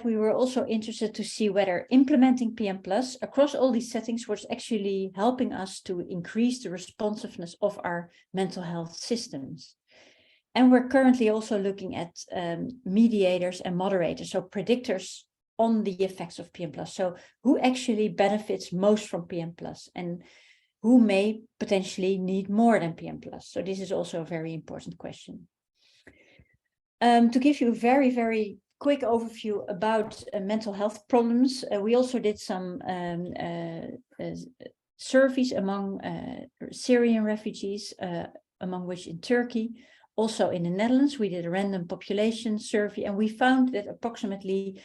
we were also interested to see whether implementing PM+ across all these settings was actually helping us to increase the responsiveness of our mental health systems. And we're currently also looking at mediators and moderators, so predictors on the effects of PM+. So who actually benefits most from PM+, and who may potentially need more than PM+. So this is also a very important question. To give you a very, very quick overview about mental health problems, we also did some surveys among Syrian refugees, among which in Turkey. Also in the Netherlands, we did a random population survey, and we found that approximately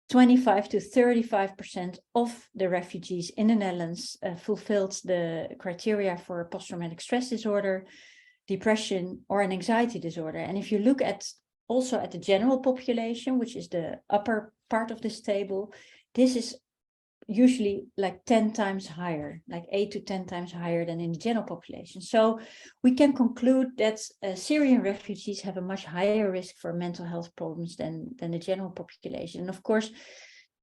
25 to 35% of the refugees in the Netherlands fulfilled the criteria for post-traumatic stress disorder, depression, or an anxiety disorder. And if you look at also at the general population, which is the upper part of this table, this is usually like 10 times higher, like 8 to 10 times higher than in the general population. So we can conclude that Syrian refugees have a much higher risk for mental health problems than the general population. And of course,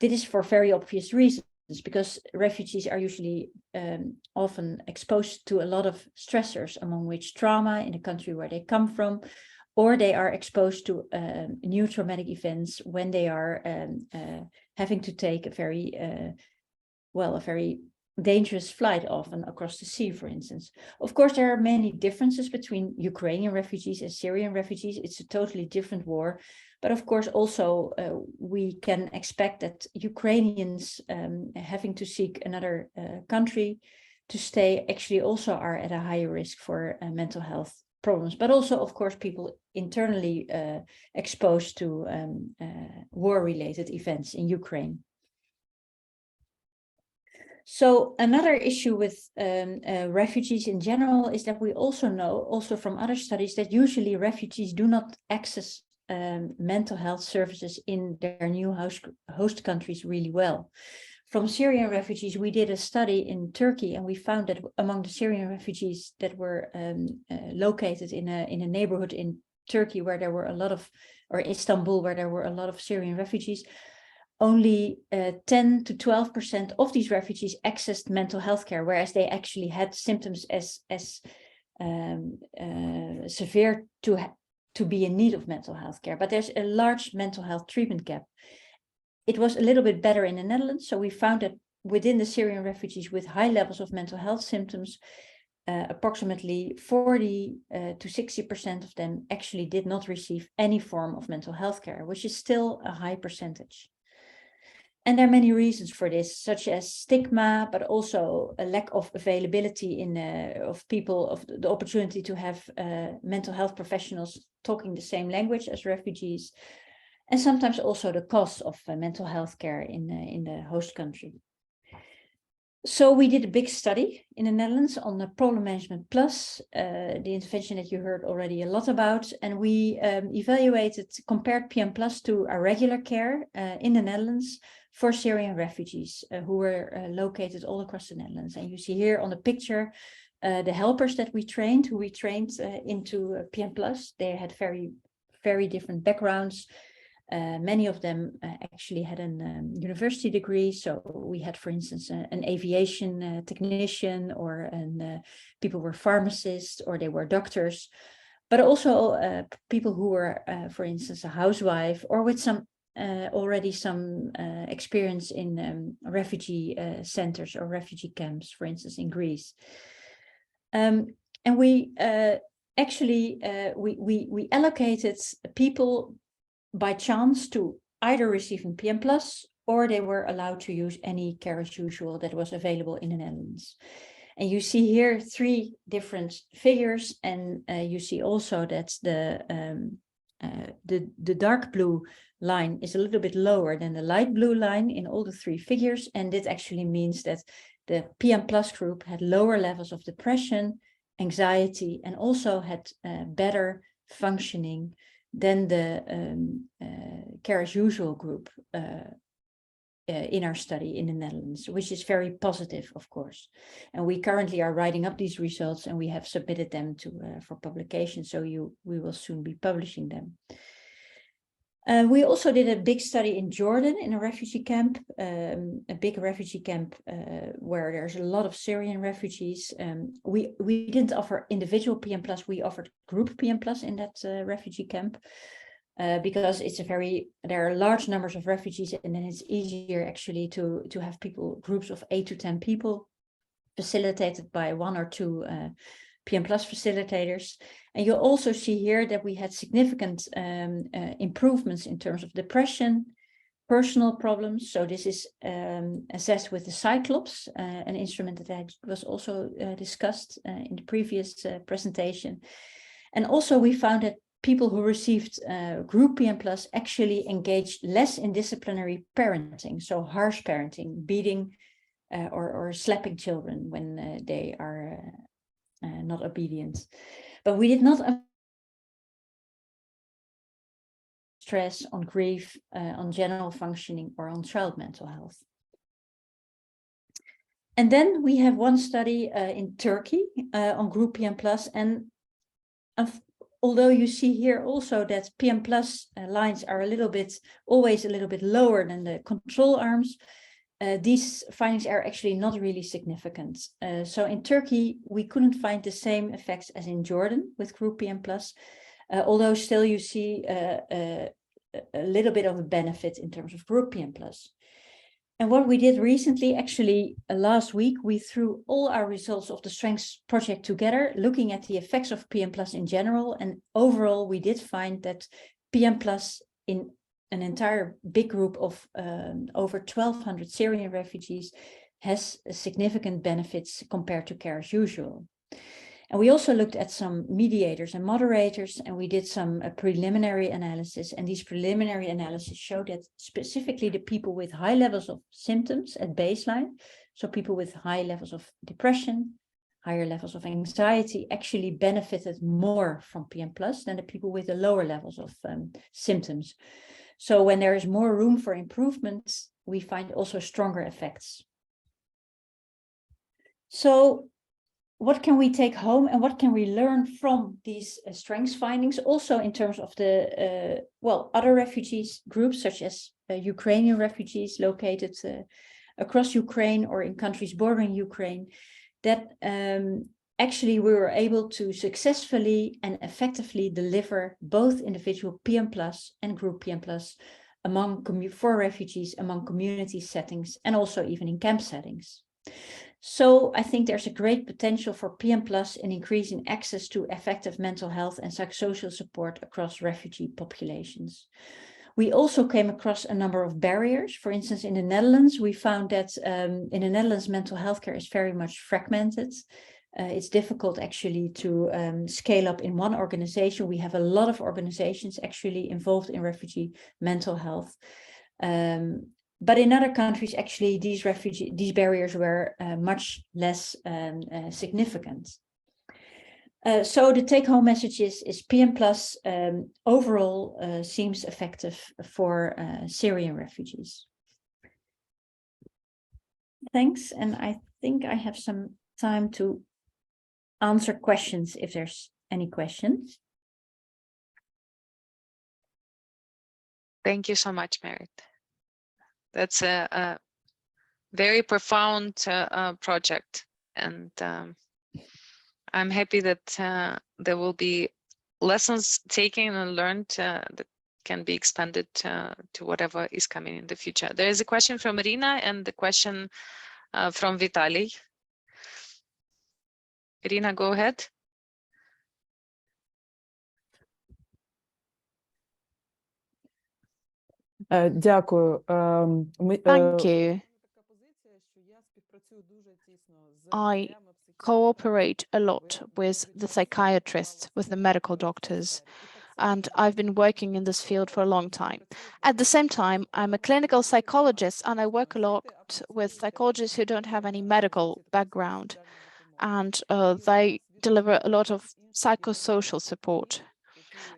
this is for very obvious reasons, because refugees are usually often exposed to a lot of stressors, among which trauma in the country where they come from, or they are exposed to new traumatic events when they are having to take a very dangerous flight, often across the sea, for instance. Of course, there are many differences between Ukrainian refugees and Syrian refugees. It's a totally different war. But of course, also, we can expect that Ukrainians having to seek another country to stay actually also are at a higher risk for mental health problems, but also, of course, people internally exposed to war-related events in Ukraine. So another issue with refugees in general is that we also know, also from other studies, that usually refugees do not access mental health services in their new host countries really well. From Syrian refugees, we did a study in Turkey, and we found that among the Syrian refugees that were located in a neighborhood in Turkey where there were a lot of, or Istanbul, where there were a lot of Syrian refugees, only 10 to 12% of these refugees accessed mental health care, whereas they actually had symptoms as severe to be in need of mental health care. But there's a large mental health treatment gap. It was a little bit better in the Netherlands. So we found that within the Syrian refugees with high levels of mental health symptoms, approximately 40 to 60% of them actually did not receive any form of mental health care, which is still a high percentage. And there are many reasons for this, such as stigma, but also a lack of availability of people, of the opportunity to have mental health professionals talking the same language as refugees, and sometimes also the cost of mental health care in the host country. So we did a big study in the Netherlands on the Problem Management Plus, the intervention that you heard already a lot about, and we compared PM Plus to our regular care in the Netherlands for Syrian refugees who were located all across the Netherlands. And you see here on the picture the helpers that we trained, into PM Plus. They had very, very different backgrounds. Many of them actually had a university degree. So we had, for instance, an aviation technician, or people were pharmacists, or they were doctors, but also people who were, for instance, a housewife, or with already some experience in refugee centers or refugee camps, for instance, in Greece. And we we allocated people by chance to either receiving PM+, or they were allowed to use any care as usual that was available in the Netherlands. And you see here 3 different figures, and you see also that the dark blue line is a little bit lower than the light blue line in all the 3 figures, and this actually means that the PM+ group had lower levels of depression, anxiety, and also had better functioning than the care as usual group in our study in the Netherlands, which is very positive, of course. And we currently are writing up these results, and we have submitted them for publication, so we will soon be publishing them. We also did a big study in Jordan in a refugee camp, a big refugee camp where there's a lot of Syrian refugees. We didn't offer individual PM+, we offered group PM+ in that refugee camp because there are large numbers of refugees, and then it's easier actually to have groups of 8 to 10 people facilitated by 1 or 2 PM+ facilitators. And you'll also see here that we had significant improvements in terms of depression, personal problems. So this is assessed with the Cyclops, an instrument that was also discussed in the previous presentation. And also we found that people who received group PM+ actually engaged less in disciplinary parenting, so harsh parenting, beating or slapping children when they are not obedient. But we did not stress on grief, on general functioning, or on child mental health. And then we have one study in Turkey on group PM+, and although you see here also that PM+ lines are always a little bit lower than the control arms, these findings are actually not really significant. So in Turkey, we couldn't find the same effects as in Jordan with group PM+, although still you see a little bit of a benefit in terms of group PM+. And what we did recently, actually last week, we threw all our results of the Strengths project together, looking at the effects of PM+ in general. And overall, we did find that PM+ in an entire big group of over 1,200 Syrian refugees has significant benefits compared to care as usual. And we also looked at some mediators and moderators, and we did some preliminary analysis. And these preliminary analysis showed that specifically the people with high levels of symptoms at baseline, so people with high levels of depression, higher levels of anxiety, actually benefited more from PM+ than the people with the lower levels of symptoms. So when there is more room for improvement, we find also stronger effects. So what can we take home and what can we learn from these strengths findings, also in terms of the other refugees groups, such as Ukrainian refugees located across Ukraine or in countries bordering Ukraine, that actually we were able to successfully and effectively deliver both individual PM+ and group PM+ for refugees among community settings and also even in camp settings. So I think there's a great potential for PM+ in increasing access to effective mental health and psychosocial support across refugee populations. We also came across a number of barriers. For instance, in the Netherlands, we found that in the Netherlands, mental health care is very much fragmented. It's difficult actually to scale up in one organization. We have a lot of organizations actually involved in refugee mental health. But in other countries, actually, these barriers were much less significant. So the take-home message is PM+ overall seems effective for Syrian refugees. Thanks, and I think I have some time to answer questions if there's any questions. Thank you so much, Merit. That's a very profound project, and I'm happy that there will be lessons taken and learned that can be expanded to whatever is coming in the future. There is a question from Irina and the question from Vitaly. Irina, go ahead. Дякую. Thank you. I cooperate a lot with the psychiatrists, with the medical doctors, and I've been working in this field for a long time. At the same time, I'm a clinical psychologist, and I work a lot with psychologists who don't have any medical background, and they deliver a lot of psychosocial support.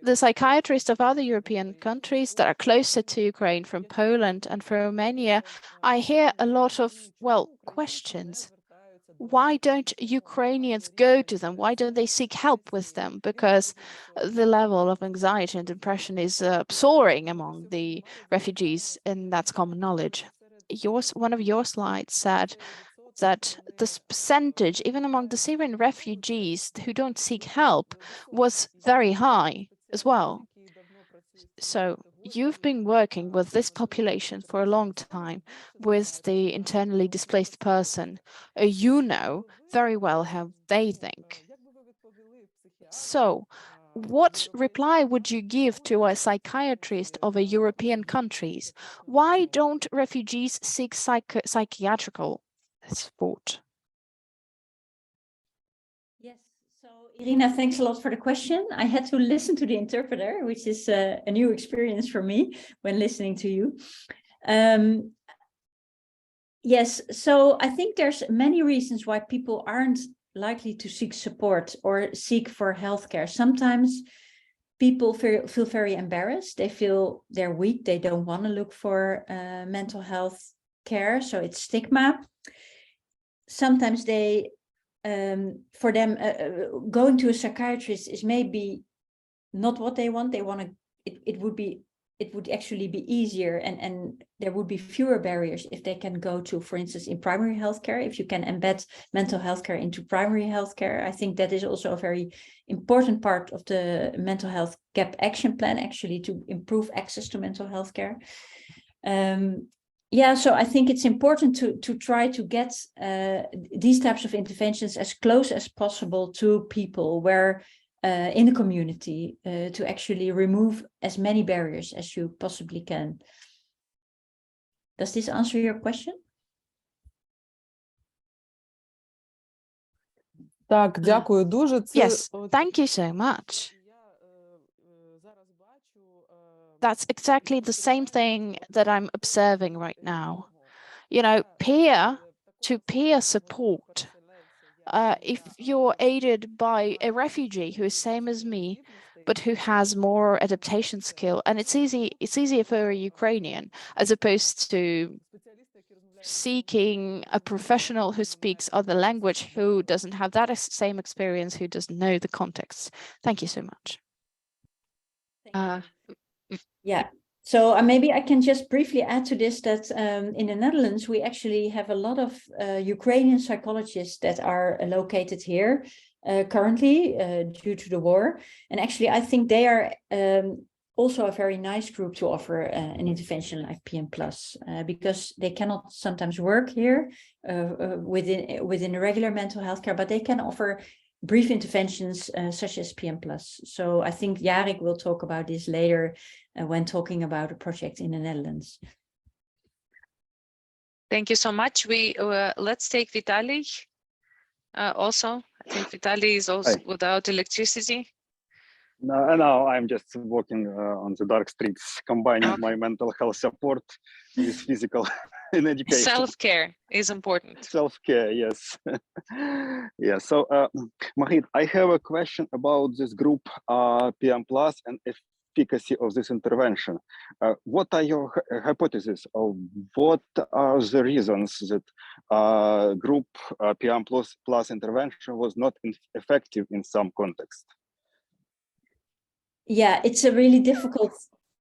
The psychiatrists of other European countries that are closer to Ukraine, from Poland and from Romania, I hear a lot of, questions. why don't Ukrainians go to them? Why don't they seek help with them? Because the level of anxiety and depression is soaring among the refugees, and that's common knowledge. One of your slides said that this percentage, even among the Syrian refugees who don't seek help, was very high as well. So you've been working with this population for a long time, with the internally displaced person. You know very well how they think. So what reply would you give to a psychiatrist of a European countries? Why don't refugees seek psychiatrical support? Yes, so Irina, thanks a lot for the question. I had to listen to the interpreter, which is a new experience for me when listening to you. Yes, so I think there's many reasons why people aren't likely to seek support or seek for healthcare. Sometimes people feel very embarrassed. They feel they're weak. They don't want to look for mental health care. So it's stigma. Sometimes they, for them, going to a psychiatrist is maybe not what they want. They want to, it would actually be easier and there would be fewer barriers if they can go to, for instance, in primary healthcare. If you can embed mental health care into primary healthcare, I think that is also a very important part of the mental health gap action plan, actually, to improve access to mental health care. Yeah, so I think it's important to try to get these types of interventions as close as possible to people where in the community to actually remove as many barriers as you possibly can. Does this answer your question? Так, дякую дуже. Yes, thank you so much. That's exactly the same thing that I'm observing right now. You know, peer-to-peer support. If you're aided by a refugee who is same as me, but who has more adaptation skill, and it's easier for a Ukrainian as opposed to seeking a professional who speaks other language, who doesn't have that same experience, who doesn't know the context. Thank you so much. Yeah. So maybe I can just briefly add to this that in the Netherlands, we actually have a lot of Ukrainian psychologists that are located here currently due to the war. And actually, I think they are also a very nice group to offer an intervention like PM+, because they cannot sometimes work here within the regular mental health care, but they can offer brief interventions such as PM+. So I think Jarek will talk about this later when talking about a project in the Netherlands. Thank you so much. Let's take Vitaly also. I think Vitaly is also without electricity. No, I'm just walking on the dark streets, combining my mental health support with physical in education. Self-care is important. Self-care, yes. Yeah, so Mahit, I have a question about this group PM+ and efficacy of this intervention. What are your hypotheses of what are the reasons that group PM+ intervention was not effective in some context? Yeah, it's a really difficult.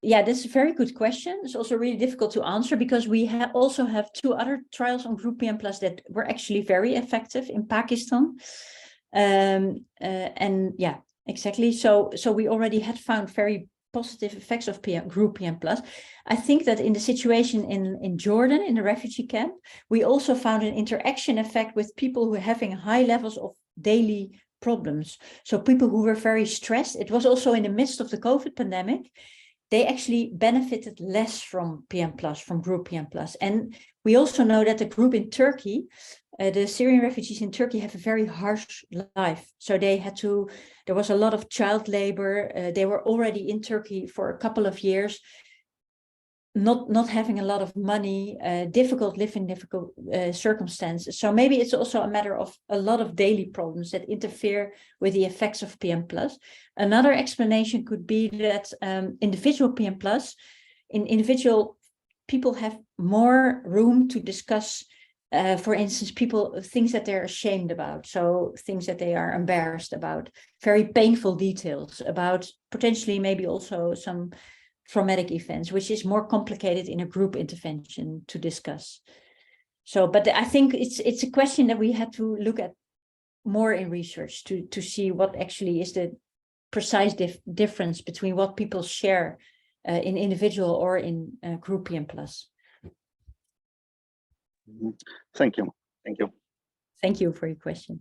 Yeah, that's a very good question. It's also really difficult to answer because we also have 2 other trials on group PM+ that were actually very effective in Pakistan. And yeah, exactly. So we already had found very positive effects of group PM+. I think that in the situation in Jordan, in the refugee camp, we also found an interaction effect with people who are having high levels of daily problems. So people who were very stressed, it was also in the midst of the COVID pandemic, they actually benefited less from PM+, from group PM+. And we also know that the group in Turkey, the Syrian refugees in Turkey have a very harsh life. So there was a lot of child labor. They were already in Turkey for a couple of years, not having a lot of money, difficult circumstances. So maybe it's also a matter of a lot of daily problems that interfere with the effects of PM+. Another explanation could be that individual PM+, in individual people have more room to discuss For instance, things that they're ashamed about, so things that they are embarrassed about, very painful details about potentially maybe also some traumatic events, which is more complicated in a group intervention to discuss. So, but I think it's a question that we had to look at more in research to see what actually is the precise difference between what people share in individual or in group PM+. Thank you. Thank you. Thank you for your question.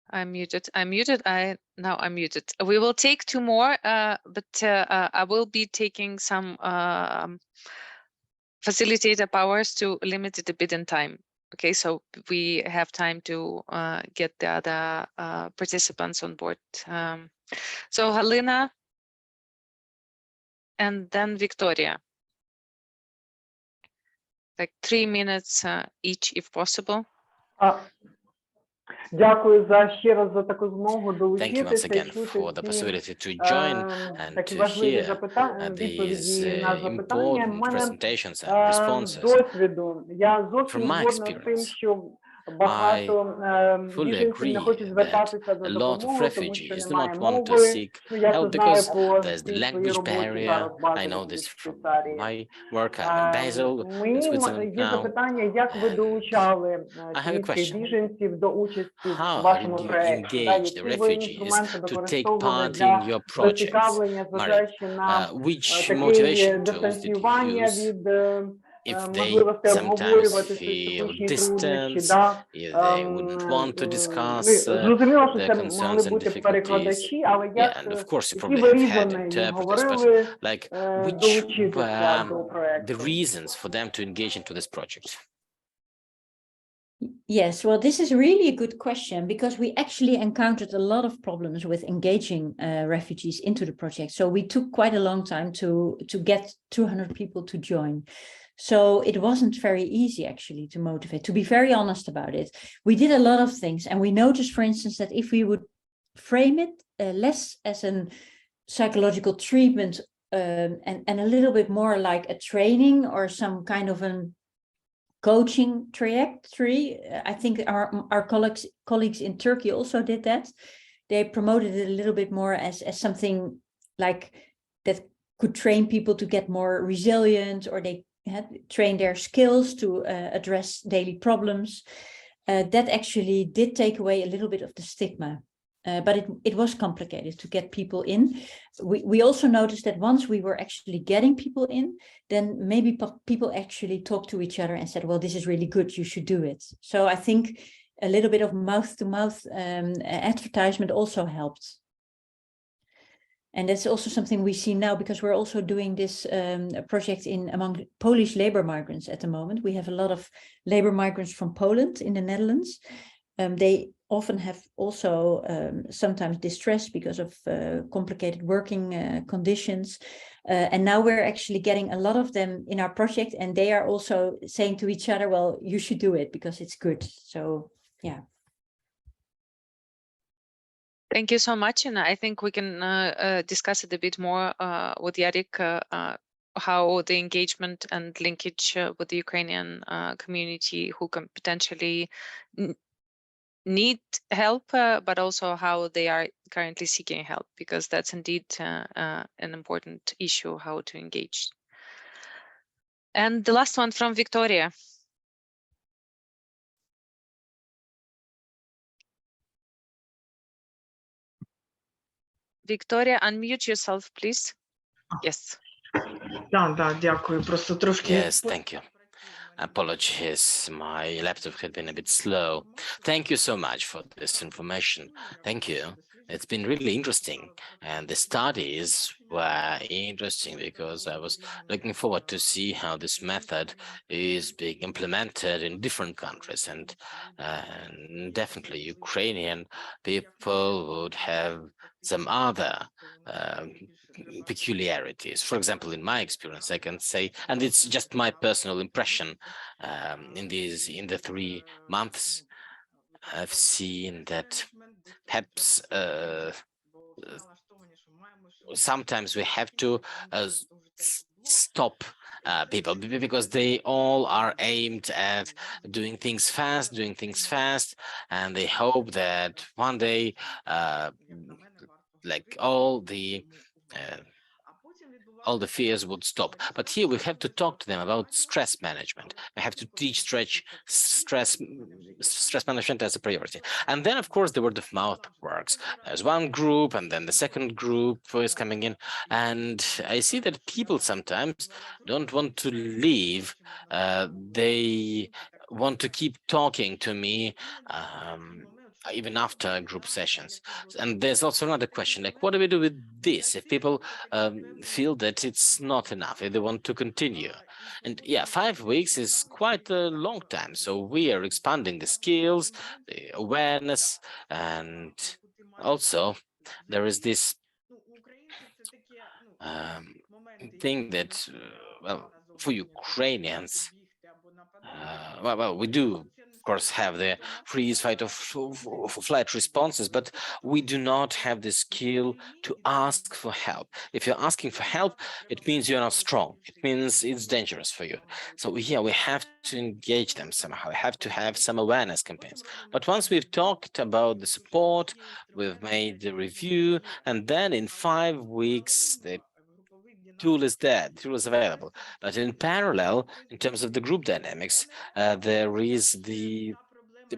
I'm muted. I'm muted. Now I'm muted. We will take two more, but I will be taking some facilitator powers to limit it a bit in time. Okay, so we have time to get the other participants on board. So Halina, and then Victoria. Like 3 minutes each, if possible. Дякую ще раз за таку змогу Thank you once долучитися і again чути for the ці possibility to join and такі to важливі hear відповіді these на запитання. В important мене presentations and responses. досвіду. Я зовсім From my згодна з тим, experience, що багато fully біженців не agree хочуть that звертатися за a lot of допомогою, тому що refugees do немає not want to мови. seek Я це help знаю because по there's the своїй language роботі зараз barrier. I базово know в this from Швейцарії. my work. I'm in Basel, in Мені Switzerland є now. запитання, як ви And долучали I have a київських question. біженців до участі в How вашому did you проєкті? engage the Які ви refugees інструменти to take використовували part in для your projects? зацікавлення, зважаючи на Which таке motivation tools did you дистанціювання use? від If they можливості sometimes обговорювати feel специфічні труднощі, distance, if they wouldn't want to discuss зрозуміло, що their це могли concerns and бути difficulties. перекладачі, але Yeah, and of як, course you які probably ви have had різони їм interpreters, but говорили like which долучитися до were проєкту? the reasons for them to engage into this project? Yes, well, this is really a good question because we actually encountered a lot of problems with engaging refugees into the project. So we took quite a long time to get 200 people to join. So it wasn't very easy actually to motivate, to be very honest about it. We did a lot of things and we noticed, for instance, that if we would frame it less as a psychological treatment and a little bit more like a training or some kind of an coaching trajectory. I think our colleagues in Turkey also did that. They promoted it a little bit more as something like that could train people to get more resilient, or they had train their skills to address daily problems. That actually did take away a little bit of the stigma. But it was complicated to get people in. We also noticed that once we were actually getting people in, then maybe people actually talked to each other and said, well, this is really good, you should do it. So I think a little bit of mouth-to-mouth advertisement also helped. And that's also something we see now because we're also doing this project among Polish labor migrants at the moment. We have a lot of labor migrants from Poland in the Netherlands. They often have also sometimes distress because of complicated working conditions. And now we're actually getting a lot of them in our project, and they are also saying to each other, well, you should do it because it's good. So, yeah. Thank you so much. And I think we can discuss it a bit more with Yarik, how the engagement and linkage with the Ukrainian community who can potentially need help, but also how they are currently seeking help, because that's indeed an important issue, how to engage. And the last one from Victoria. Victoria, unmute yourself, please. Yes. Так, дякую. Просто трошки. Yes, thank you. Apologies, my laptop had been a bit slow. Thank you so much for this information. Thank you. It's been really interesting, and the studies were interesting because I was looking forward to see how this method is being implemented in different countries, and definitely Ukrainian people would have some other peculiarities. For example, in my experience, I can say, and it's just my personal impression, in the 3 months, I've seen that perhaps sometimes we have to stop people, because they all are aimed at doing things fast, and they hope that one day, like all the fears would stop. But here we have to talk to them about stress management. We have to teach stress management as a priority. And then, of course, the word of mouth works. There's one group, and then the second group is coming in. And I see that people sometimes don't want to leave. They want to keep talking to me, even after group sessions. And there's also another question, like, what do we do with this if people feel that it's not enough, if they want to continue? And yeah, 5 weeks is quite a long time. So we are expanding the skills, the awareness, and also there is this thing that, well, for Ukrainians, well, we do, of course, have the freeze, fight, or flight responses, but we do not have the skill to ask for help. If you're asking for help, it means you're not strong. It means it's dangerous for you. So yeah, we have to engage them somehow. We have to have some awareness campaigns. But once we've talked about the support, we've made the review, and then in 5 weeks, the tool is there, the tool is available. But in parallel, in terms of the group dynamics, there is the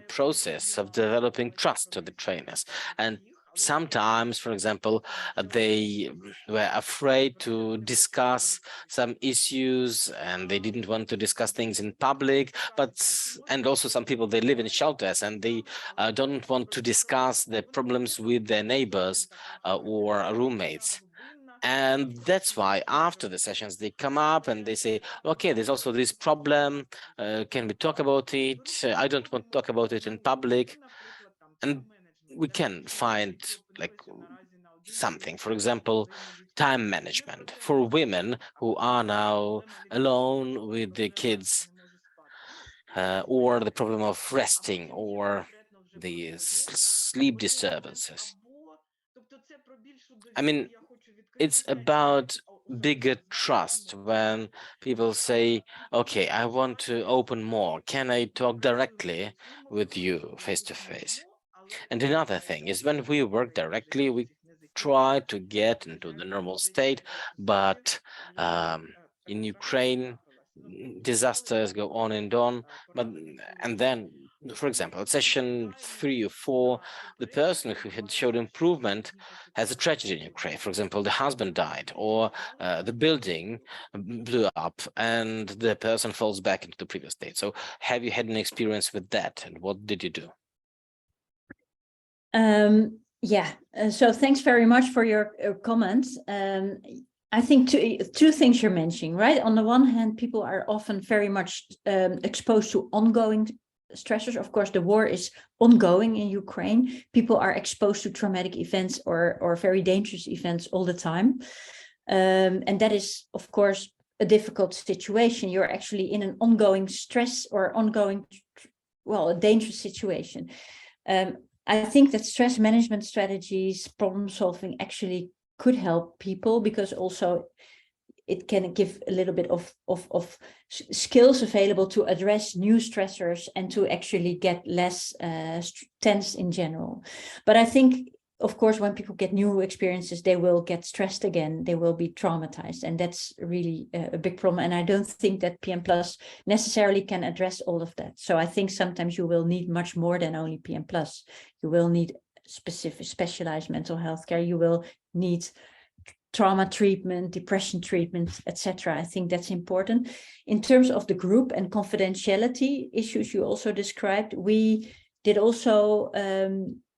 process of developing trust to the trainers. And sometimes, for example, they were afraid to discuss some issues, and they didn't want to discuss things in public. And also some people, they live in shelters, and they don't want to discuss the problems with their neighbors or roommates. And that's why after the sessions, they come up and they say, okay, there's also this problem. Can we talk about it? I don't want to talk about it in public. And we can find like something, for example, time management for women who are now alone with the kids, or the problem of resting, or the sleep disturbances. I mean, it's about bigger trust when people say, okay, I want to open more. Can I talk directly with you face to face? And another thing is, when we work directly, we try to get into the normal state, but in Ukraine, disasters go on and on. And then, for example, at session 3 or 4, the person who had showed improvement has a tragedy in Ukraine. For example, the husband died, or the building blew up, and the person falls back into the previous state. So have you had an experience with that, and what did you do? Yeah, so thanks very much for your comments. I think two things you're mentioning, right? On the one hand, people are often very much exposed to ongoing stressors. Of course, the war is ongoing in Ukraine. People are exposed to traumatic events or very dangerous events all the time. And that is, of course, a difficult situation. You're actually in an ongoing stress or ongoing, well, a dangerous situation. I think that stress management strategies, problem solving actually could help people, because also it can give a little bit of skills available to address new stressors and to actually get less tense in general. But I think, of course, when people get new experiences, they will get stressed again, they will be traumatized, and that's really a big problem. And I don't think that PM Plus necessarily can address all of that. So I think sometimes you will need much more than only PM Plus. You will need specialized mental health care. You will need trauma treatment, depression treatment, etc. I think that's important. In terms of the group and confidentiality issues you also described, we did also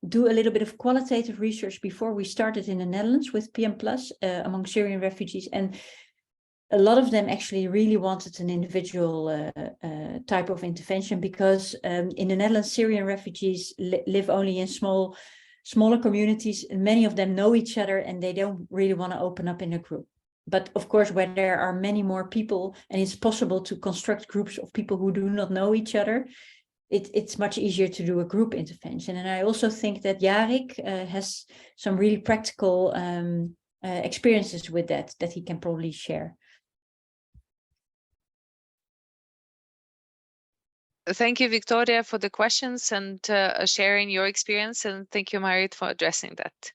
do a little bit of qualitative research before we started in the Netherlands with PM Plus among Syrian refugees, and a lot of them actually really wanted an individual type of intervention, because in the Netherlands, Syrian refugees live only in smaller communities, and many of them know each other, and they don't really want to open up in a group. But of course, where there are many more people and it's possible to construct groups of people who do not know each other, it's much easier to do a group intervention. And I also think that Jarek has some really practical experiences with that he can probably share. Thank you, Victoria, for the questions and sharing your experience, and thank you, Marit, for addressing that.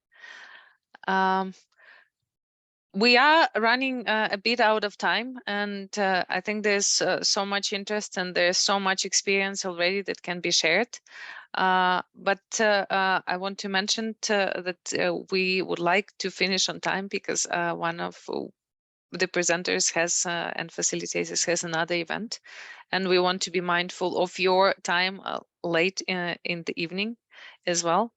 We are running a bit out of time, and I think there's so much interest and there's so much experience already that can be shared. But I want to mention that we would like to finish on time because one of the presenters has and facilitators has another event, and we want to be mindful of your time late in the evening as well.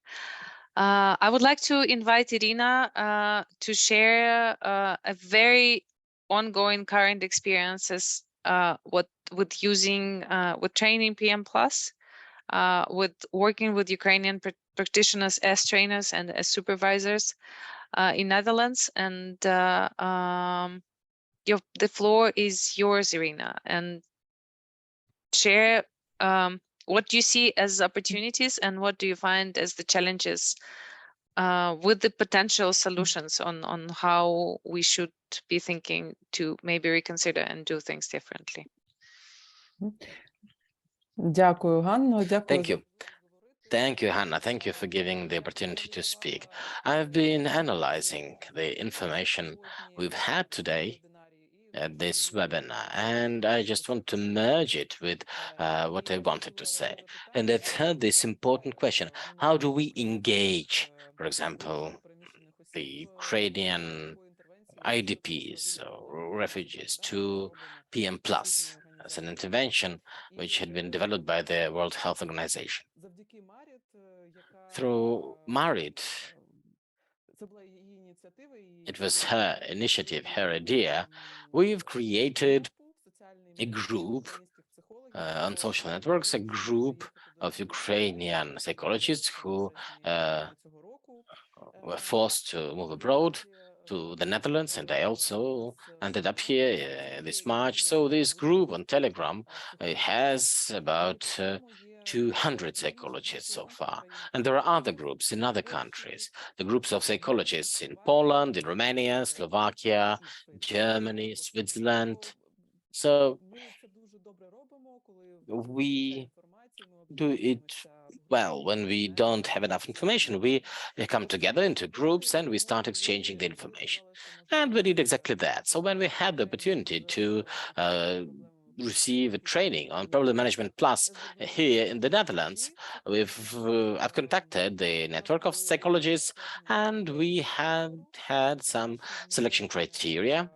I would like to invite Irina to share a very ongoing current experiences with using with training PM Plus, with working with Ukrainian practitioners as trainers and as supervisors in Netherlands. And the floor is yours, Irina, and share what do you see as opportunities and what do you find as the challenges with the potential solutions on how we should be thinking to maybe reconsider and do things differently. Дякую, Ганно. Дякую. Thank you. Thank you, Hannah. Thank you for giving the opportunity to speak. I've been analyzing the information we've had today at this webinar, and I just want to merge it with what I wanted to say. And I've heard this important question: how do we engage, for example, the Ukrainian IDPs or refugees to PM Plus as an intervention which had been developed by the World Health Organization? Through Marit, it was her initiative, her idea. We've created a group on social networks, a group of Ukrainian psychologists who were forced to move abroad to the Netherlands, and I also ended up here this March. So this group on Telegram has about 200 psychologists so far. And there are other groups in other countries, the groups of psychologists in Poland, in Romania, Slovakia, Germany, Switzerland. So we do it well when we don't have enough information. We come together into groups and we start exchanging the information. And we did exactly that. So when we had the opportunity to receive a training on problem management plus here in the Netherlands, I've contacted the network of psychologists, and we had some selection criteria.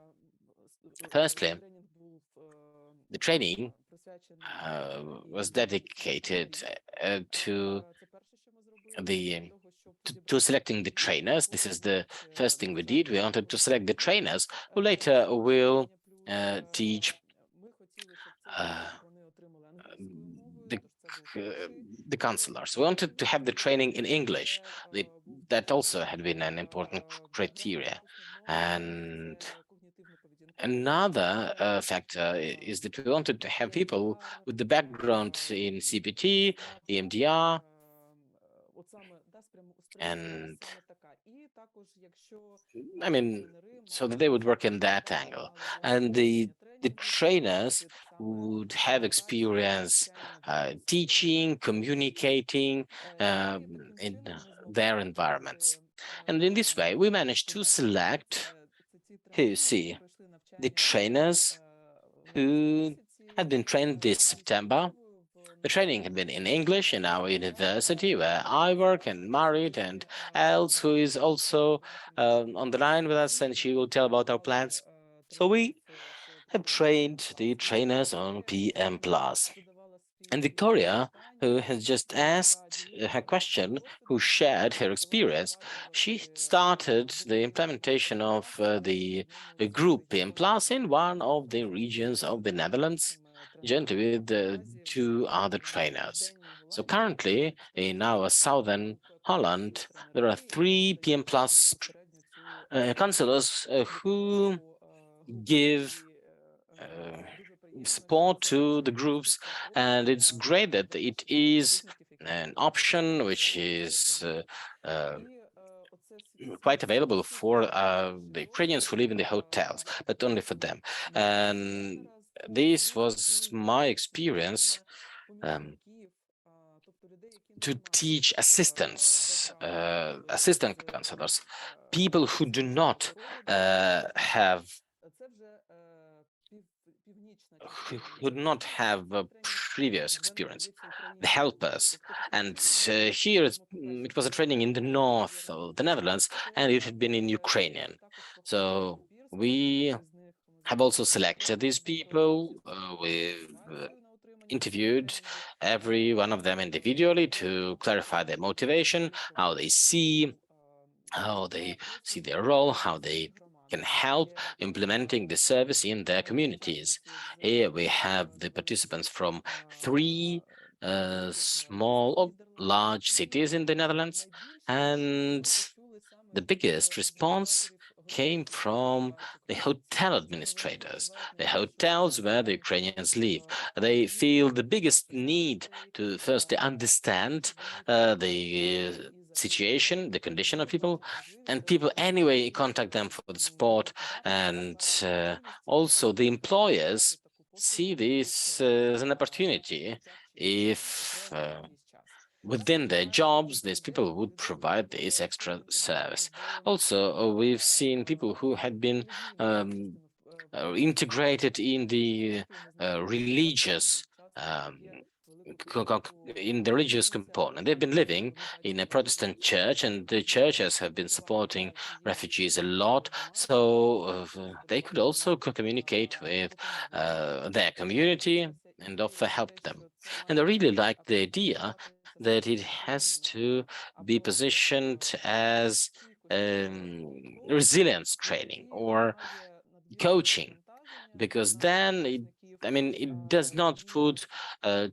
Firstly, the training was dedicated to selecting the trainers. This is the first thing we did. We wanted to select the trainers who later will teach the counselors. We wanted to have the training in English. That also had been an important criteria. And another factor is that we wanted to have people with the background in CBT, EMDR, and I mean, so that they would work in that angle. And the trainers would have experience teaching, communicating in their environments. And in this way, we managed to select, here you see, the trainers who had been trained this September. The training had been in English in our university where I work, and Marit and Els, who is also on the line with us, and she will tell about our plans. So we have trained the trainers on PM+. And Victoria, who has just asked her question, who shared her experience, she started the implementation of the group PM+ in one of the regions of the Netherlands, jointly with 2 other trainers. So currently, in our southern Holland, there are 3 PM+ counselors who give support to the groups, and it's great that it is an option which is quite available for the Ukrainians who live in the hotels, but only for them. And this was my experience to teach assistants, assistant counselors, people who do not who do not have a previous experience, the helpers. And here it was a training in the north of the Netherlands, and it had been in Ukrainian. So we have also selected these people. We've interviewed every one of them individually to clarify their motivation, how they see their role, how they can help implementing the service in their communities. Here we have the participants from 3 small or large cities in the Netherlands, and the biggest response came from the hotel administrators, the hotels where the Ukrainians live. They feel the biggest need to firstly understand the situation, the condition of people, and people anyway contact them for the support. And also the employers see this as an opportunity if within their jobs, these people would provide this extra service. Also, we've seen people who had been integrated in the religious component. They've been living in a Protestant church, and the churches have been supporting refugees a lot, so they could also communicate with their community and offer help to them. And I really like the idea that it has to be positioned as resilience training or coaching, because then it does not put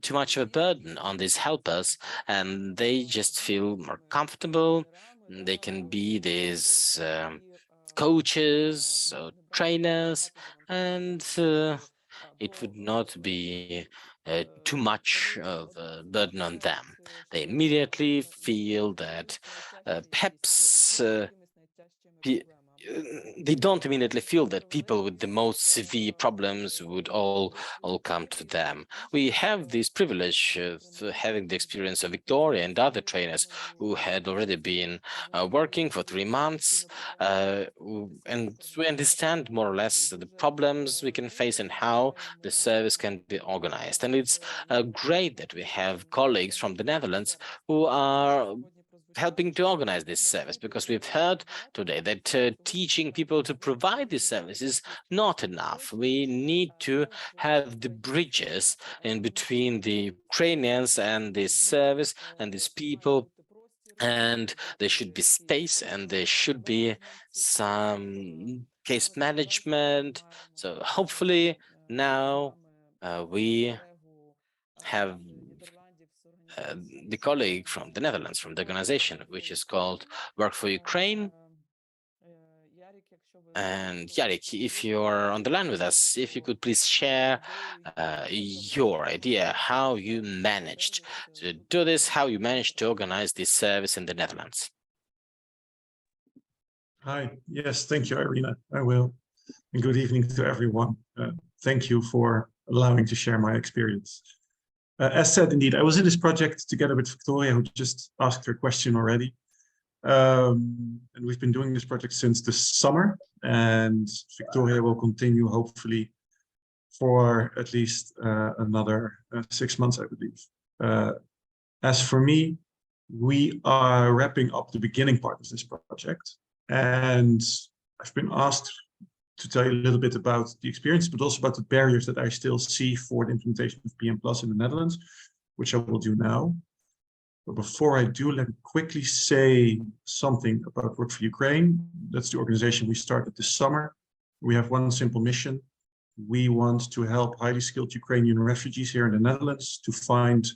too much of a burden on these helpers, and they just feel more comfortable. They can be these coaches or trainers, and it would not be too much of a burden on them. They immediately feel that perhaps they don't immediately feel that people with the most severe problems would all come to them. We have this privilege of having the experience of Victoria and other trainers who had already been working for 3 months, and we understand more or less the problems we can face and how the service can be organized. And it's great that we have colleagues from the Netherlands who are helping to organize this service, because we've heard today that teaching people to provide this service is not enough. We need to have the bridges in between the Ukrainians and this service and these people, and there should be space and there should be some case management. So hopefully now we have the colleague from the Netherlands, from the organization, which is called Work for Ukraine. And Yarek, if you're on the line with us, if you could please share your idea, how you managed to do this, how you managed to organize this service in the Netherlands. Hi, yes, thank you, Irina. I will. And good evening to everyone. Thank you for allowing to share my experience. As said, indeed, I was in this project together with Victoria, who just asked her question already. And we've been doing this project since the summer, and Victoria will continue hopefully for at least another 6 months, I believe. As for me, we are wrapping up the beginning part of this project, and I've been asked to tell you a little bit about the experience, but also about the barriers that I still see for the implementation of PM Plus in the Netherlands, which I will do now. But before I do, let me quickly say something about Work for Ukraine. That's the organization we started this summer. We have one simple mission. We want to help highly skilled Ukrainian refugees here in the Netherlands to find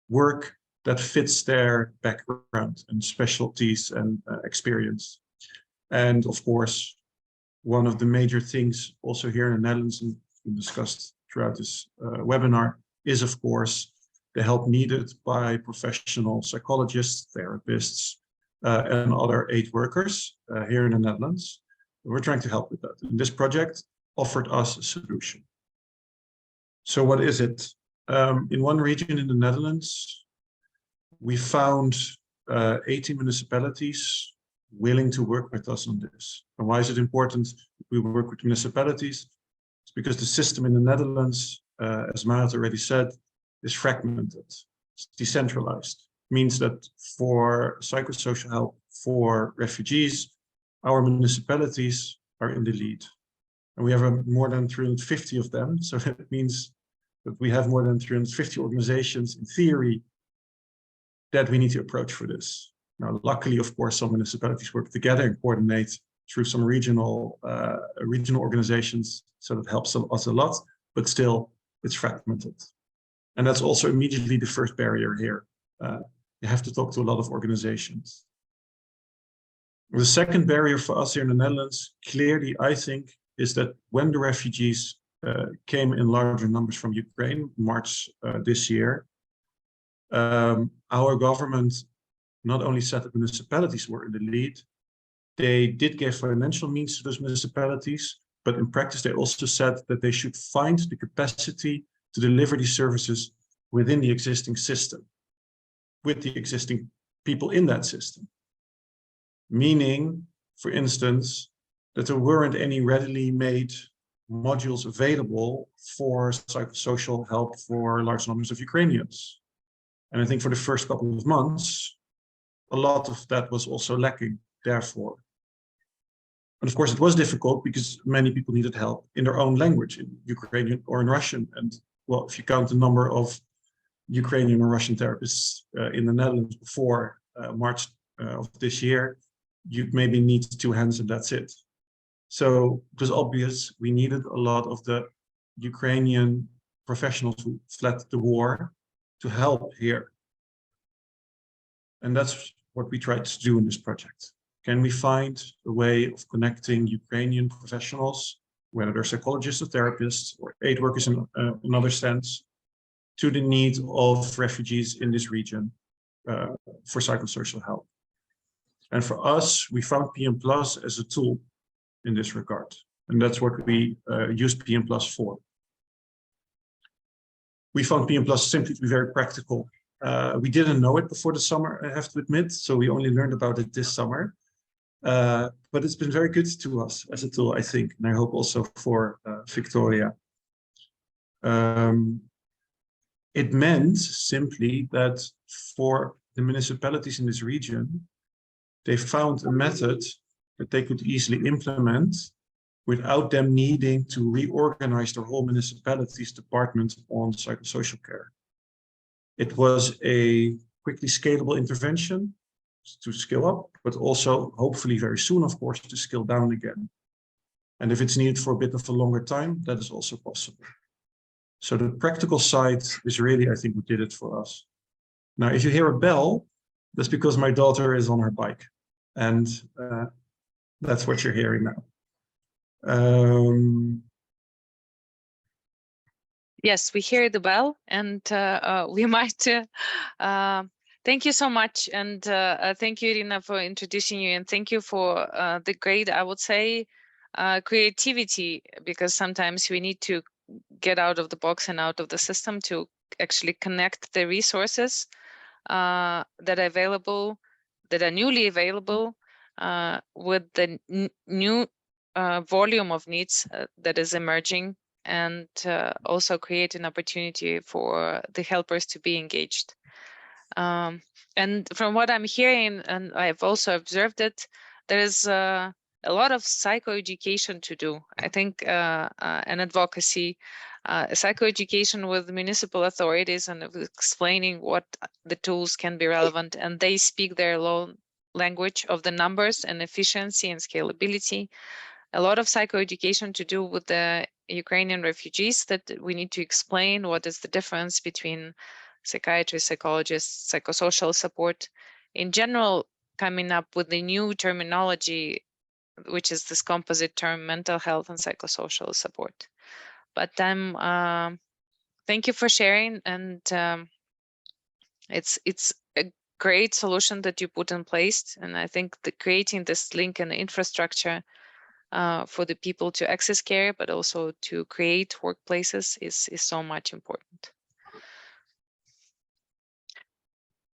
work that fits their background and specialties and experience. And of course, one of the major things also here in the Netherlands, and been discussed throughout this webinar, is of course the help needed by professional psychologists, therapists, and other aid workers here in the Netherlands. We're trying to help with that. And this project offered us a solution. So what is it? In one region in the Netherlands, we found 80 municipalities willing to work with us on this. And why is it important we work with municipalities? It's because the system in the Netherlands, as Marat already said, is fragmented. It's decentralized. It means that for psychosocial help for refugees, our municipalities are in the lead. And we have more than 350 of them. So it means that we have more than 350 organizations in theory that we need to approach for this. Now, luckily, of course, some municipalities work together and coordinate through some regional organizations, so that helps us a lot, but still it's fragmented. And that's also immediately the first barrier here. You have to talk to a lot of organizations. The second barrier for us here in the Netherlands, clearly, I think, is that when the refugees came in larger numbers from Ukraine, March this year, our government not only said that municipalities were in the lead, they did give financial means to those municipalities, but in practice, they also said that they should find the capacity to deliver these services within the existing system, with the existing people in that system. Meaning, for instance, that there weren't any readily made modules available for psychosocial help for large numbers of Ukrainians. And I think for the first couple of months, a lot of that was also lacking, therefore. And of course, it was difficult because many people needed help in their own language, in Ukrainian or in Russian. And well, if you count the number of Ukrainian or Russian therapists in the Netherlands before March of this year, you maybe need 2 hands and that's it. So it was obvious we needed a lot of the Ukrainian professionals who fled the war to help here. And that's what we tried to do in this project. Can we find a way of connecting Ukrainian professionals, whether they're psychologists or therapists or aid workers in another sense, to the need of refugees in this region for psychosocial help? And for us, we found PM Plus as a tool in this regard. And that's what we use PM Plus for. We found PM Plus simply to be very practical. We didn't know it before the summer, I have to admit, so we only learned about it this summer. But it's been very good to us as a tool, I think, and I hope also for Victoria. It meant simply that for the municipalities in this region, they found a method that they could easily implement without them needing to reorganize their whole municipality's department on psychosocial care. It was a quickly scalable intervention to scale up, but also hopefully very soon, of course, to scale down again. And if it's needed for a bit of a longer time, that is also possible. So the practical side is really, I think, what did it for us. Now, if you hear a bell, that's because my daughter is on her bike. And that's what you're hearing now. Yes, we hear the bell, and we might. Thank you so much, and thank you, Irina, for introducing you, and thank you for the great, I would say, creativity, because sometimes we need to get out of the box and out of the system to actually connect the resources that are available, that are newly available, with the new volume of needs that is emerging, and also create an opportunity for the helpers to be engaged. And from what I'm hearing, and I've also observed it, there is a lot of psychoeducation to do. I think an advocacy, psychoeducation with municipal authorities and explaining what the tools can be relevant, and they speak their own language of the numbers and efficiency and scalability. A lot of psychoeducation to do with the Ukrainian refugees, that we need to explain what is the difference between psychiatrists, psychologists, psychosocial support. In general, coming up with the new terminology, which is this composite term, mental health and psychosocial support. But thank you for sharing, and it's a great solution that you put in place. And I think that creating this link and infrastructure for the people to access care, but also to create workplaces is so much important.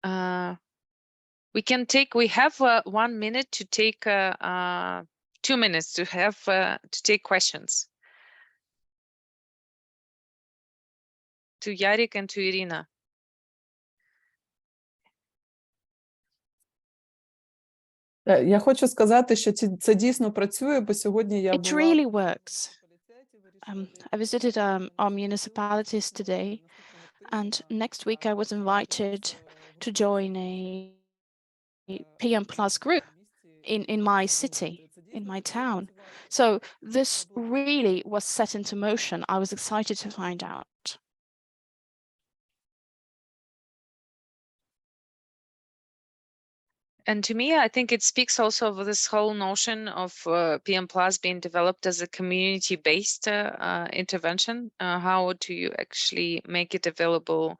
we have 1 minute to take 2 minutes to have to take questions to Yarik and to Irina. Я хочу сказати, що це дійсно працює, бо сьогодні я It була really works. I visited our municipalities today, and next week I was invited to join a PM Plus group in my city, in my town. So this really was set into motion. I was excited to find out. And to me, I think it speaks also of this whole notion of PM Plus being developed as a community-based intervention. How do you actually make it available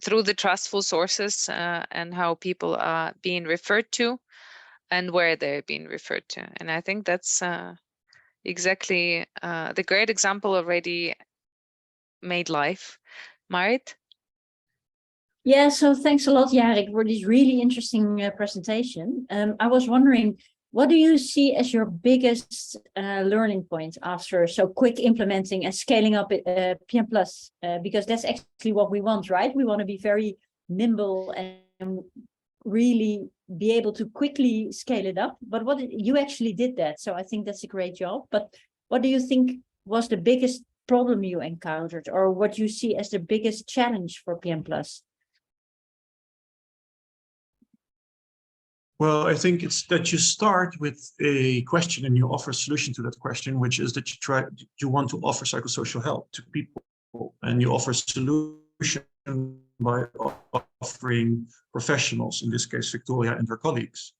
through the trustful sources and how people are being referred to and where they're being referred to? And I think that's exactly the great example already made live. Marit? Yeah, so thanks a lot, Yarik, for this really interesting presentation. I was wondering, what do you see as your biggest learning point after so quick implementing and scaling up PM Plus? Because that's actually what we want, right? We want to be very nimble and really be able to quickly scale it up. But you actually did that, so I think that's a great job. But what do you think was the biggest problem you encountered, or what you see as the biggest challenge for PM Plus? Well, I think it's that you start with a question and you offer a solution to that question, which is that you want to offer psychosocial help to people, and you offer a solution by offering professionals, in this case, Victoria and her colleagues.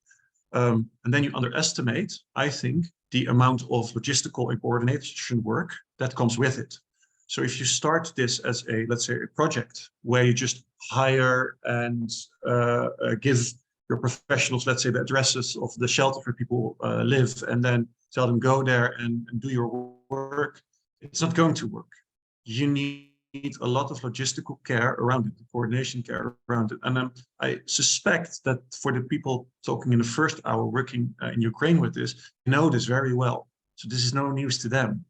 And then you underestimate, I think, the amount of logistical and coordination work that comes with it. So if you start this as a, let's say, a project where you just hire and give your professionals, let's say, the addresses of the shelter where people live, and then tell them go there and do your work, it's not going to work. You need a lot of logistical care around it, coordination care around it. And I suspect that for the people talking in the first hour working in Ukraine with this, know this very well. So this is no news to them,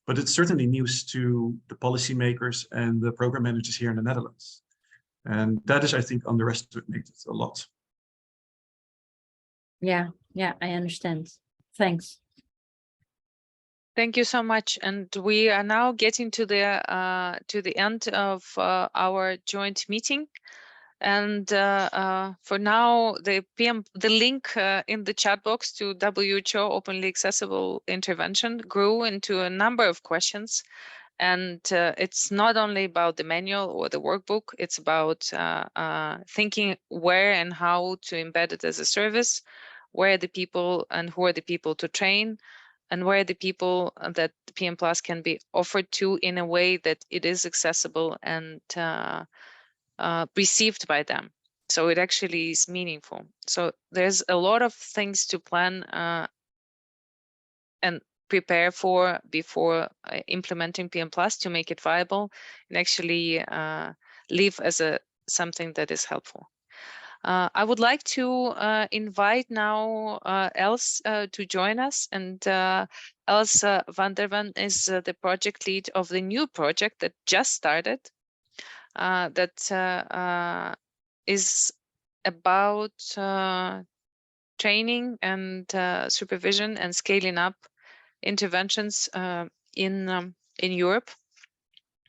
but it's certainly news to the policymakers and the program managers here in the Netherlands. And that is, I think, underestimated a lot. Yeah, I understand. Thanks. Thank you so much. And we are now getting to the end of our joint meeting. And for now, the link in the chat box to WHO openly accessible intervention grew into a number of questions. And it's not only about the manual or the workbook, it's about thinking where and how to embed it as a service, where are the people and who are the people to train, and where are the people that PM Plus can be offered to in a way that it is accessible and received by them. So it actually is meaningful. So there's a lot of things to plan and prepare for before implementing PM Plus to make it viable and actually live as something that is helpful. I would like to invite now Els to join us, and Els van der Ven is the project lead of the new project that just started, that is about training and supervision and scaling up interventions in Europe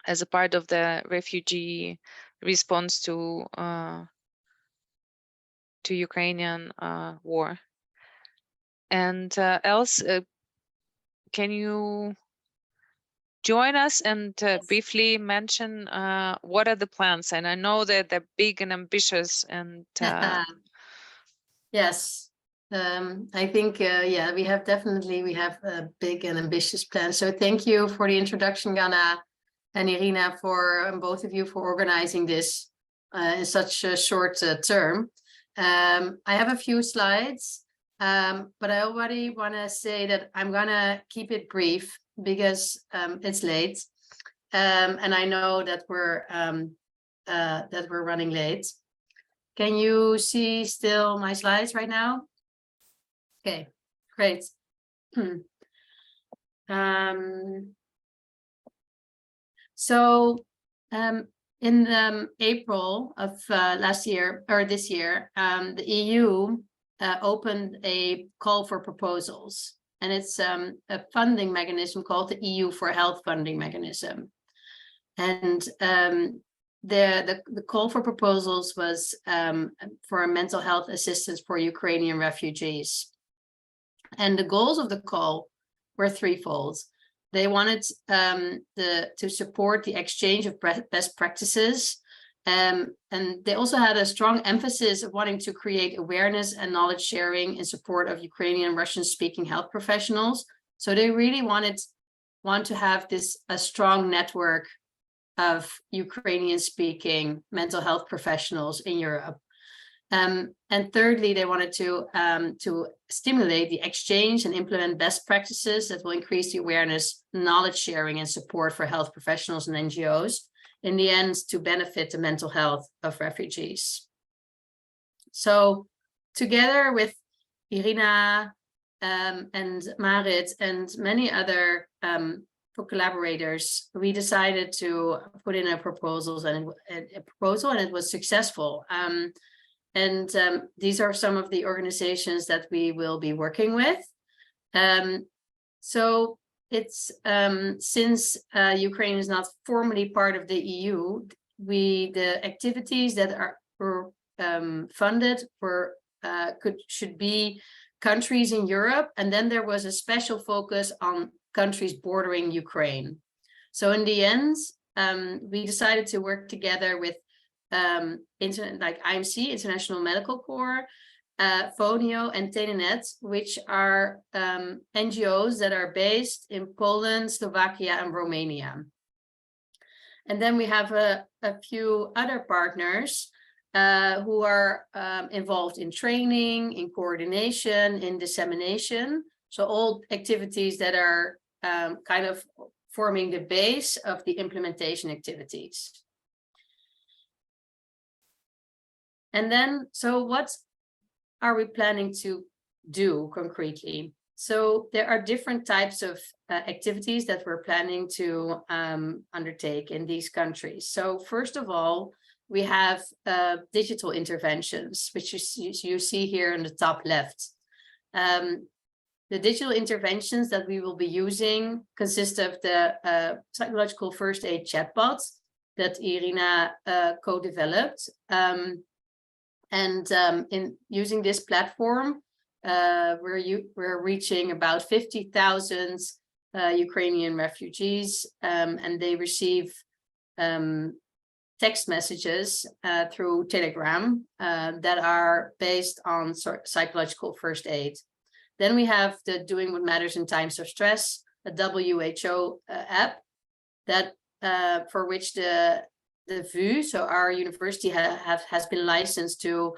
as a part of the refugee response to Ukrainian war. And Els, can you join us and briefly mention what are the plans? And I know that they're big and ambitious. And yes, I think yeah, we have big and ambitious plans. So thank you for the introduction, Ganna and Irina, for both of you for organizing this in such a short term. I have a few slides, but I already want to say that I'm gonna keep it brief because it's late, and I know that we're running late. Can you see still my slides right now? Okay, great. In April of last year or this year, the EU opened a call for proposals, and it's a funding mechanism called the EU for Health funding mechanism. And the call for proposals was for mental health assistance for Ukrainian refugees. And the goals of the call were threefold. They wanted to support the exchange of best practices. And they also had a strong emphasis of wanting to create awareness and knowledge sharing in support of Ukrainian and Russian speaking health professionals. So they really want to have a strong network of Ukrainian speaking mental health professionals in Europe. And thirdly, they wanted to stimulate the exchange and implement best practices that will increase the awareness, knowledge sharing, and support for health professionals and NGOs, in the end, to benefit the mental health of refugees. So together with Irina and Marit and many other collaborators, we decided to put in a proposal, and it was successful. These are some of the organizations that we will be working with. So it's since Ukraine is not formally part of the EU, the activities that were funded should be countries in Europe, and then there was a special focus on countries bordering Ukraine. So in the end, we decided to work together with like IMC, International Medical Corps, FONIO, and Telenet, which are NGOs that are based in Poland, Slovakia, and Romania. And then we have a few other partners who are involved in training, in coordination, in dissemination. So all activities that are kind of forming the base of the implementation activities. And then, so what are we planning to do concretely? So there are different types of activities that we're planning to undertake in these countries. So first of all, we have digital interventions, which you see here in the top left. The digital interventions that we will be using consist of the psychological first aid chatbots that Irina co-developed. In using this platform, we're reaching about 50,000 Ukrainian refugees, and they receive text messages through Telegram that are based on psychological first aid. Then we have the Doing What Matters in Times of Stress, a WHO app that for which the VU, so our university has been licensed to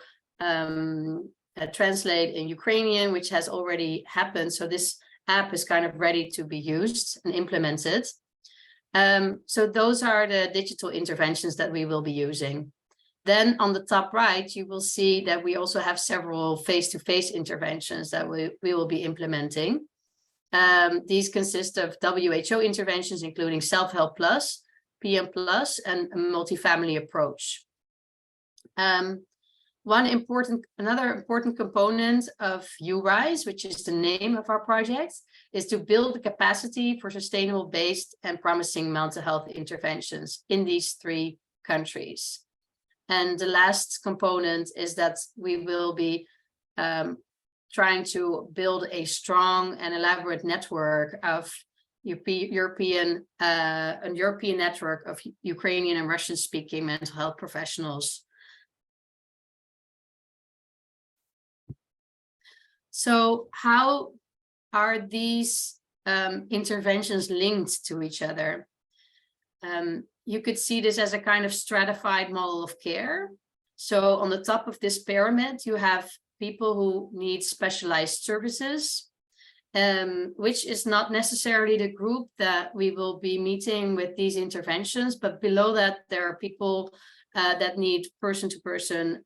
translate in Ukrainian, which has already happened. So this app is kind of ready to be used and implemented. So those are the digital interventions that we will be using. Then on the top right, you will see that we also have several face-to-face interventions that we will be implementing. These consist of WHO interventions, including Self-Help Plus, PM Plus, and a multi-family approach. Another important component of URISE, which is the name of our project, is to build the capacity for sustainable based and promising mental health interventions in these three countries. And the last component is that we will be trying to build a strong and elaborate network of European network of Ukrainian and Russian speaking mental health professionals. So how are these interventions linked to each other? You could see this as a kind of stratified model of care. So on the top of this pyramid, you have people who need specialized services, which is not necessarily the group that we will be meeting with these interventions, but below that, there are people that need person-to-person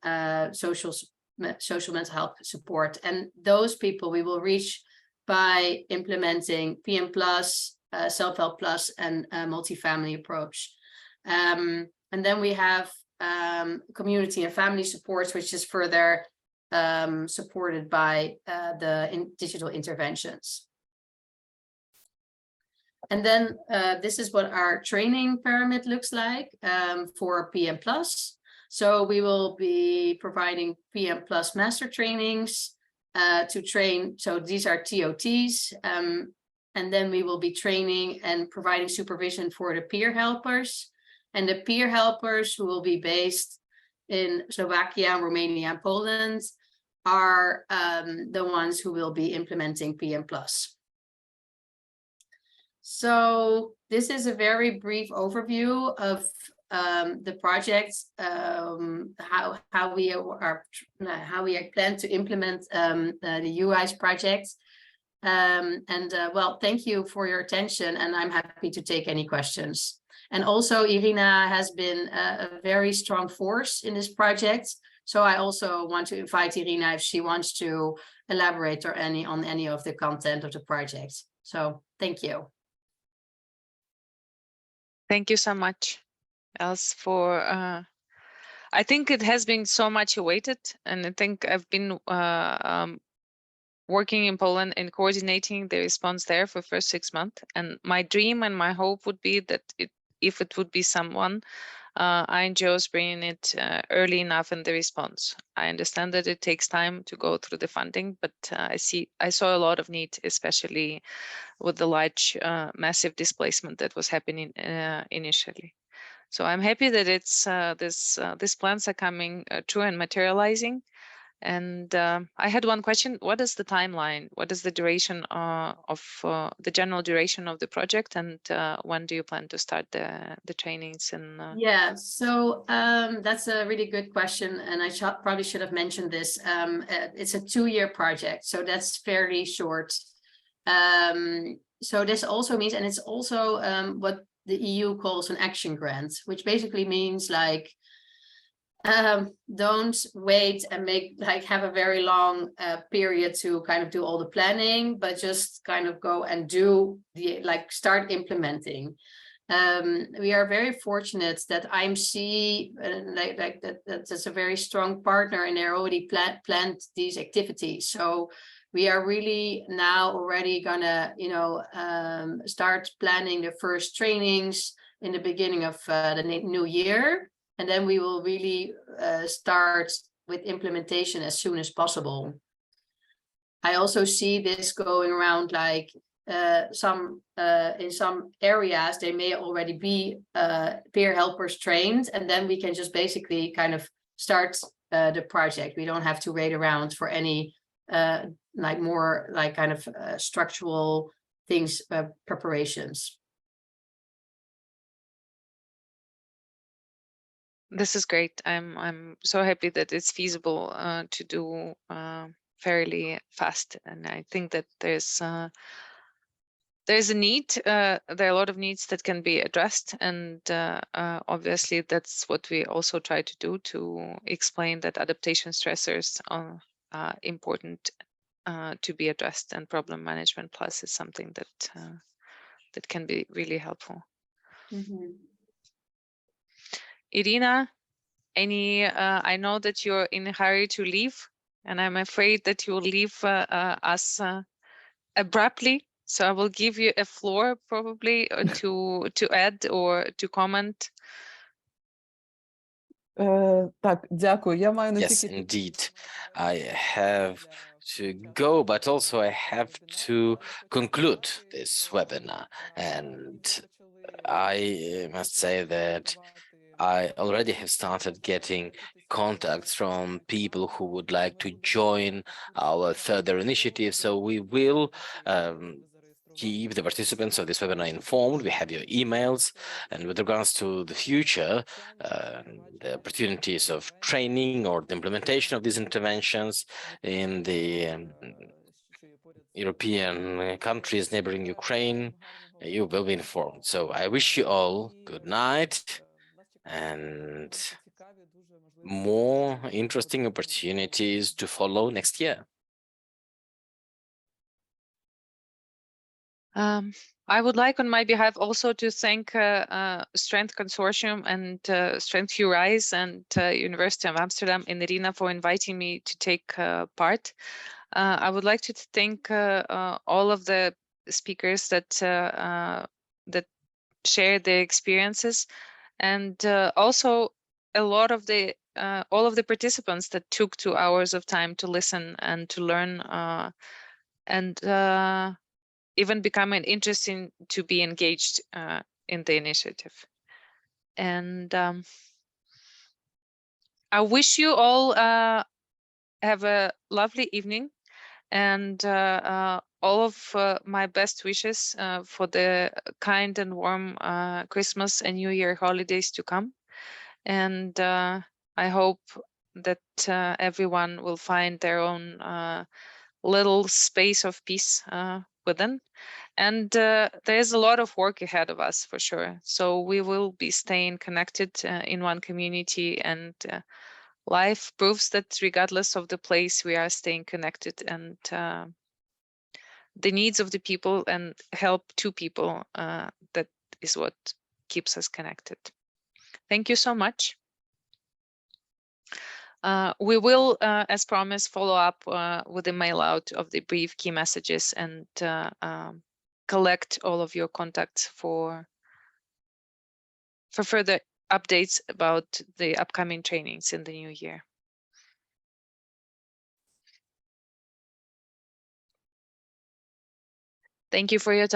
social mental health support. And those people we will reach by implementing PM+, self-help plus, and multi-family approach. And then we have community and family supports, which is further supported by the digital interventions. And then this is what our training pyramid looks like for PM+. So we will be providing PM+ master trainings to train. So these are TOTs. And then we will be training and providing supervision for the peer helpers. And the peer helpers, who will be based in Slovakia, Romania, and Poland, are the ones who will be implementing PM+. So this is a very brief overview of the project, how we plan to implement the UIs project. Well, thank you for your attention, and I'm happy to take any questions. And also, Irina has been a very strong force in this project. So I also want to invite Irina if she wants to elaborate on any of the content of the project. So thank you. Thank you so much, Els, for I think it has been so much awaited, and I think I've been working in Poland and coordinating the response there for the first 6 months. And my dream and my hope would be that if it would be someone, I NGOs bringing it early enough in the response. I understand that it takes time to go through the funding, but I saw a lot of need, especially with the large, massive displacement that was happening initially. So I'm happy that it's these plans are coming true and materializing. And I had one question. What is the timeline? What is the duration of the general duration of the project? And when do you plan to start the trainings? And yeah, so that's a really good question. And I probably should have mentioned this. It's a 2-year project, so that's fairly short. So this also means, and it's also what the EU calls an action grant, which basically means like, don't wait and have a very long period to kind of do all the planning, but just kind of go and do start implementing. We are very fortunate that IMC that's a very strong partner, and they're already planned these activities. So we are really now already gonna, start planning the first trainings in the beginning of the new year. And then we will really start with implementation as soon as possible. I also see this going around like in some areas, they may already be peer helpers trained, and then we can just basically kind of start the project. We don't have to wait around for any more kind of structural things, preparations. this is great. I'm so happy that it's feasible to do fairly fast, and I think that there's a need. There are a lot of needs that can be addressed, and obviously that's what we also try to do, to explain that adaptation stressors are important to be addressed, and problem management plus is something that that can be really helpful. Mm-hmm. Irina, I know that you're in a hurry to leave, and I'm afraid that you'll leave us abruptly. So I will give you a floor probably to add or to comment. Так, дякую. Я маю не Yes, тільки indeed. I have to go, but also I have to conclude this webinar. And I must say that I already have started getting contacts from people who would like to join our further initiative. So we will keep the participants of this webinar informed. We have your emails, and with regards to the future, the opportunities of training or the implementation of these interventions in the European countries neighboring Ukraine, you will be informed. So I wish you all good night, and more interesting opportunities to follow next year. I would like on my behalf also to thank Strength Consortium and Strength Horizon and University of Amsterdam and Irina for inviting me to take part. I would like to thank all of the speakers that shared their experiences, and also a lot of the all of the participants that took 2 hours of time to listen and to learn and even becoming interesting to be engaged in the initiative. And I wish you all have a lovely evening, and all of my best wishes for the kind and warm Christmas and New Year holidays to come. And I hope that everyone will find their own little space of peace within. And there's a lot of work ahead of us for sure. So we will be staying connected in one community, and life proves that regardless of the place, we are staying connected, and the needs of the people and help to people, that is what keeps us connected. Thank you so much. We will, as promised, follow up with a mail out of the brief key messages and collect all of your contacts for further updates about the upcoming trainings in the new year. Thank you for your time.